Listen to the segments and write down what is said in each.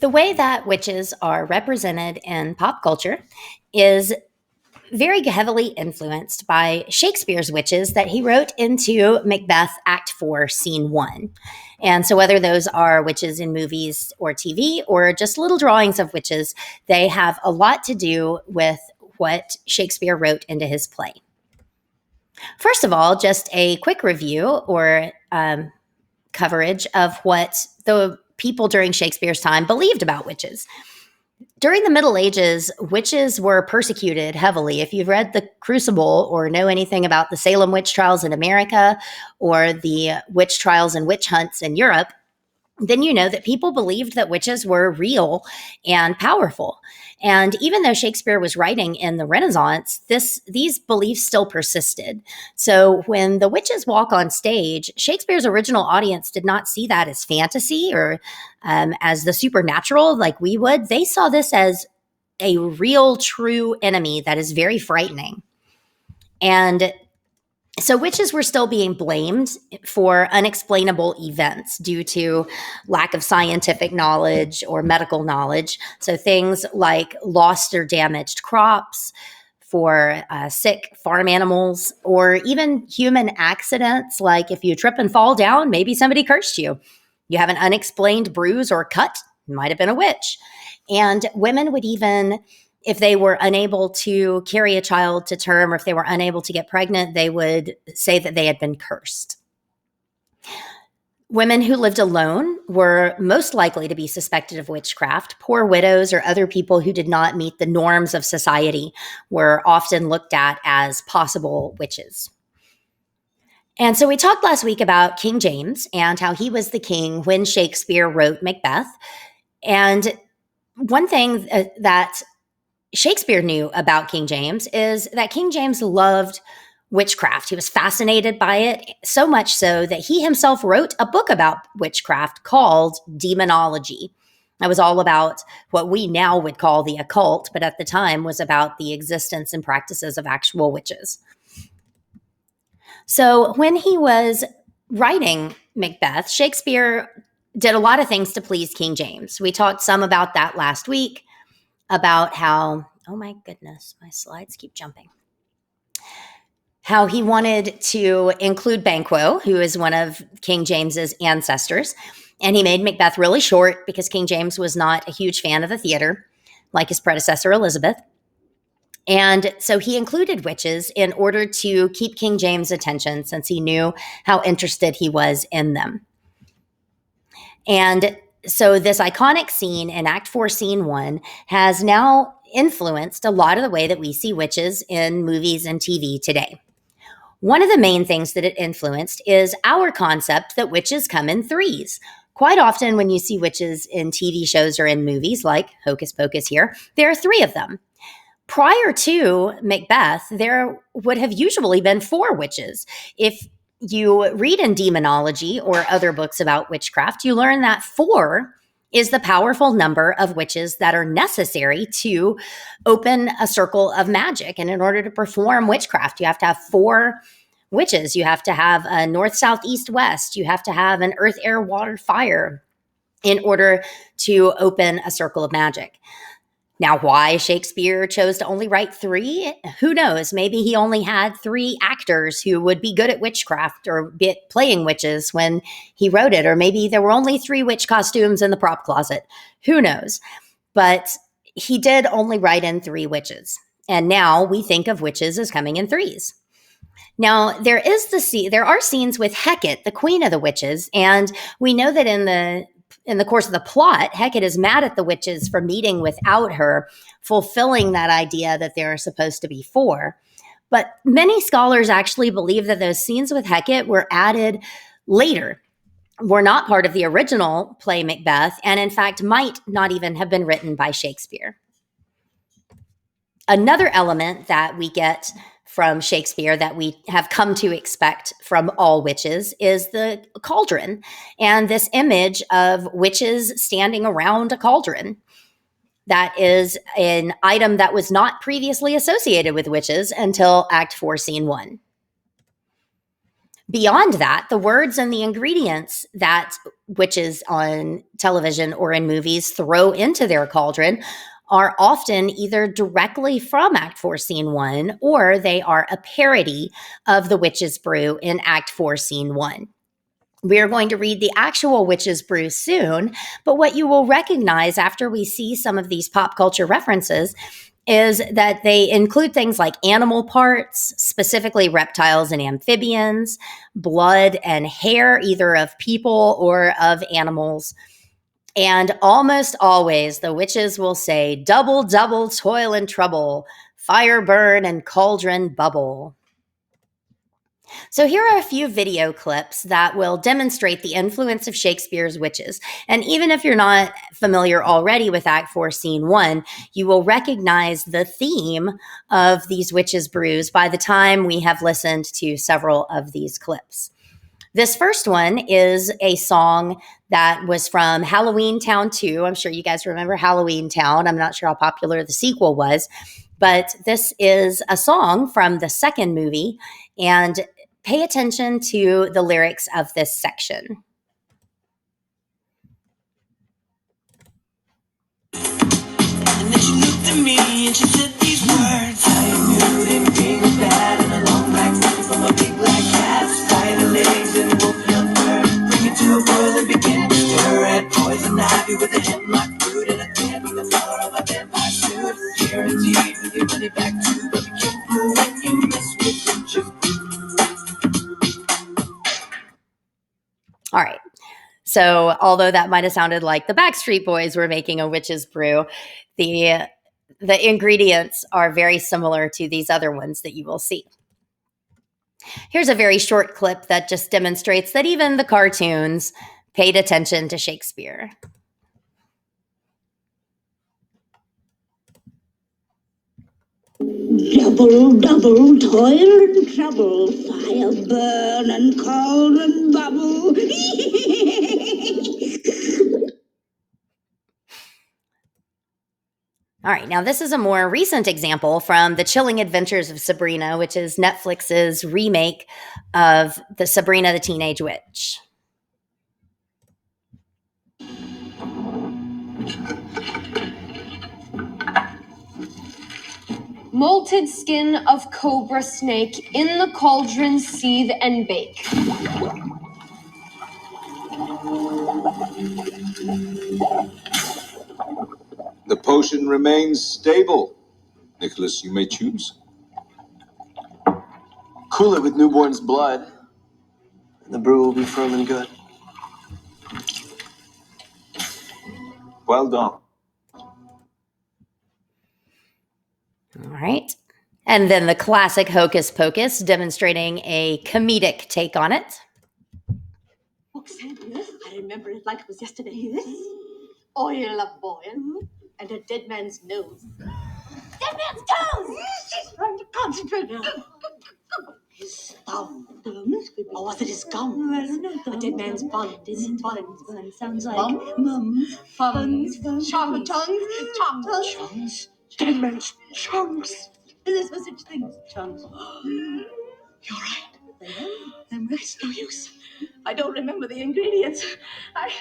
The way that witches are represented in pop culture is very heavily influenced by Shakespeare's witches that he wrote into Macbeth Act 4, Scene 1. And so, whether those are witches in movies or TV or just little drawings of witches, they have a lot to do with what Shakespeare wrote into his play. First of all, just a quick review or coverage of what the people during Shakespeare's time believed about witches. During the Middle Ages, witches were persecuted heavily. If you've read The Crucible or know anything about the Salem witch trials in America or the witch trials and witch hunts in Europe, then you know that people believed that witches were real and powerful. And even though Shakespeare was writing in the Renaissance, these beliefs still persisted. So when the witches walk on stage, Shakespeare's original audience did not see that as fantasy or as the supernatural like we would. They saw this as a real, true enemy that is very frightening. And so witches were still being blamed for unexplainable events due to lack of scientific knowledge or medical knowledge. So things like lost or damaged crops, for sick farm animals, or even human accidents, like if you trip and fall down, maybe somebody cursed you. You have an unexplained bruise or cut, might have been a witch. And women would even, if they were unable to carry a child to term or if they were unable to get pregnant, they would say that they had been cursed. Women who lived alone were most likely to be suspected of witchcraft. Poor widows or other people who did not meet the norms of society were often looked at as possible witches. And so we talked last week about King James and how he was the king when Shakespeare wrote Macbeth. And one thing that Shakespeare knew about King James is that King James loved witchcraft. He was fascinated by it, so much so that he himself wrote a book about witchcraft called Demonology. That was all about what we now would call the occult, but at the time was about the existence and practices of actual witches. So when he was writing Macbeth, Shakespeare did a lot of things to please King James. We talked some about that last week, about how, oh my goodness, my slides keep jumping. How he wanted to include Banquo, who is one of King James's ancestors. And he made Macbeth really short because King James was not a huge fan of the theater, like his predecessor, Elizabeth. And so he included witches in order to keep King James' attention since he knew how interested he was in them. And so this iconic scene in Act 4, Scene 1 has now influenced a lot of the way that we see witches in movies and TV today. One of the main things that it influenced is our concept that witches come in threes. Quite often when you see witches in TV shows or in movies, like Hocus Pocus here, there are three of them. Prior to Macbeth, there would have usually been four witches. If you read in Demonology or other books about witchcraft, you learn that four is the powerful number of witches that are necessary to open a circle of magic. And in order to perform witchcraft, you have to have four witches. You have to have a north, south, east, west. You have to have an earth, air, water, fire in order to open a circle of magic. Now, why Shakespeare chose to only write three? Who knows? Maybe he only had three actors who would be good at witchcraft or playing witches when he wrote it. Or maybe there were only three witch costumes in the prop closet. Who knows? But he did only write in three witches. And now we think of witches as coming in threes. Now, there are scenes with Hecate, the queen of the witches, and we know that in the course of the plot, Hecate is mad at the witches for meeting without her, fulfilling that idea that there are supposed to be four. But many scholars actually believe that those scenes with Hecate were added later, were not part of the original play Macbeth, and in fact might not even have been written by Shakespeare. Another element that we get from Shakespeare that we have come to expect from all witches is the cauldron, and this image of witches standing around a cauldron. That is an item that was not previously associated with witches until Act 4, Scene 1. Beyond that, the words and the ingredients that witches on television or in movies throw into their cauldron are often either directly from Act 4, Scene 1, or they are a parody of the witch's brew in Act 4, Scene 1. We are going to read the actual witch's brew soon, but what you will recognize after we see some of these pop culture references is that they include things like animal parts, specifically reptiles and amphibians, blood and hair, either of people or of animals. And almost always the witches will say, double, double, toil and trouble, fire burn and cauldron bubble. So here are a few video clips that will demonstrate the influence of Shakespeare's witches. And even if you're not familiar already with Act 4, Scene 1, you will recognize the theme of these witches' brews by the time we have listened to several of these clips. This first one is a song that was from Halloween Town 2. I'm sure you guys remember Halloween Town. I'm not sure how popular the sequel was, but this is a song from the second movie, and pay attention to the lyrics of this section. And then she looked at me and she said these words. I knew them being bad and a long black robe from a big black cat. Tie the legs and wolf young bird. Bring it to a boil and begin to stir. Add poison ivy with a hemlock root and a can with the color of a vampire suit. Guaranteed with your money back too, but be careful when you mess with witches. All right. So, although that might have sounded like the Backstreet Boys were making a witch's brew, the ingredients are very similar to these other ones that you will see. Here's a very short clip that just demonstrates that even the cartoons paid attention to Shakespeare. Double, double, toil and trouble, fire burn and cauldron bubble. All right, now this is a more recent example from The Chilling Adventures of Sabrina, which is Netflix's remake of the Sabrina the Teenage Witch. Molted skin of cobra snake in the cauldron seethe and bake. The potion remains stable. Nicholas, you may choose. Cool it with newborn's blood, and the brew will be firm and good. Well done. All right. And then the classic Hocus Pocus, demonstrating a comedic take on it. Roxanne, I remember it like it was yesterday. Oil of boil and a dead man's nose. Dead man's toes! She's trying to concentrate. His thumb. Or was it his gum? A dead man's bun. Is it bun? Sounds like mums. Buns. Tongues. Tongues. Dead man's chunks. Is there such things? Chunks. You're right. Then it's no use. I don't remember the ingredients. I've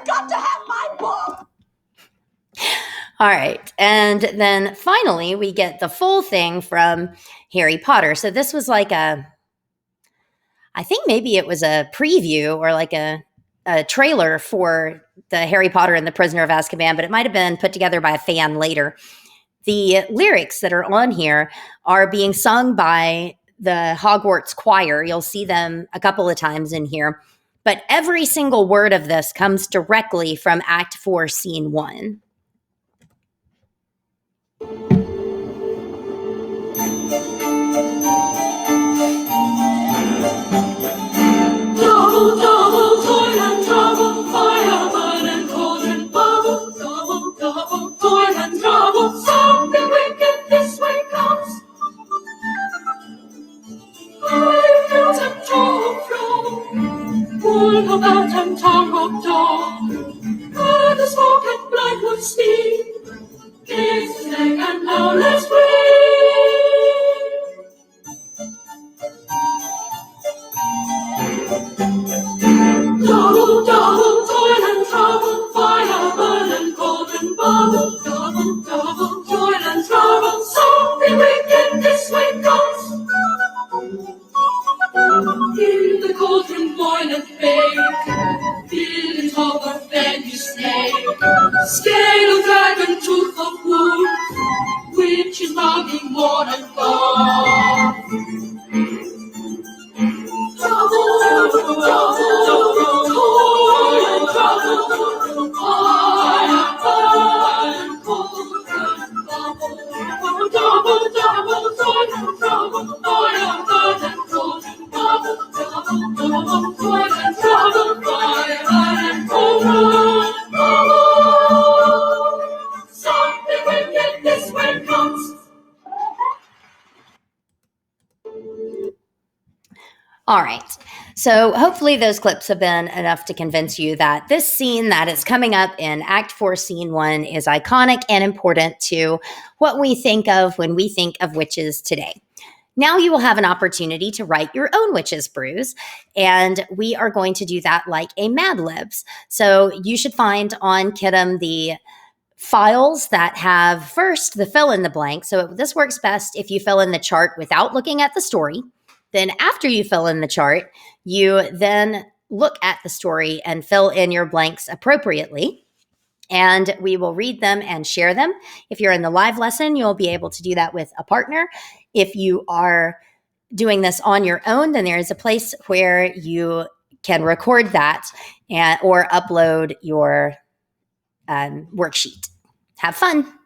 got to have my book. All right. And then finally, we get the full thing from Harry Potter. So this was like I think maybe it was a preview or like a trailer for the Harry Potter and the Prisoner of Azkaban, but it might have been put together by a fan later. The lyrics that are on here are being sung by the Hogwarts choir. You'll see them a couple of times in here. But every single word of this comes directly from Act 4, Scene 1. Double, double, toil and trouble, fire burn and cauldron bubble. Double, double, toil and trouble, something wicked this way comes. I felt and tongue from, wool about and tongue of dog. Where the smoke and blood would steam, is the snake and now let's breathe. All right. So hopefully those clips have been enough to convince you that this scene that is coming up in Act 4, Scene 1 is iconic and important to what we think of when we think of witches today. Now you will have an opportunity to write your own witches brews, and we are going to do that like a Mad Libs. So you should find on Kidim the files that have first the fill in the blank. So this works best if you fill in the chart without looking at the story. Then after you fill in the chart, you then look at the story and fill in your blanks appropriately. And we will read them and share them. If you're in the live lesson, you'll be able to do that with a partner. If you are doing this on your own, then there is a place where you can record that or upload your worksheet. Have fun.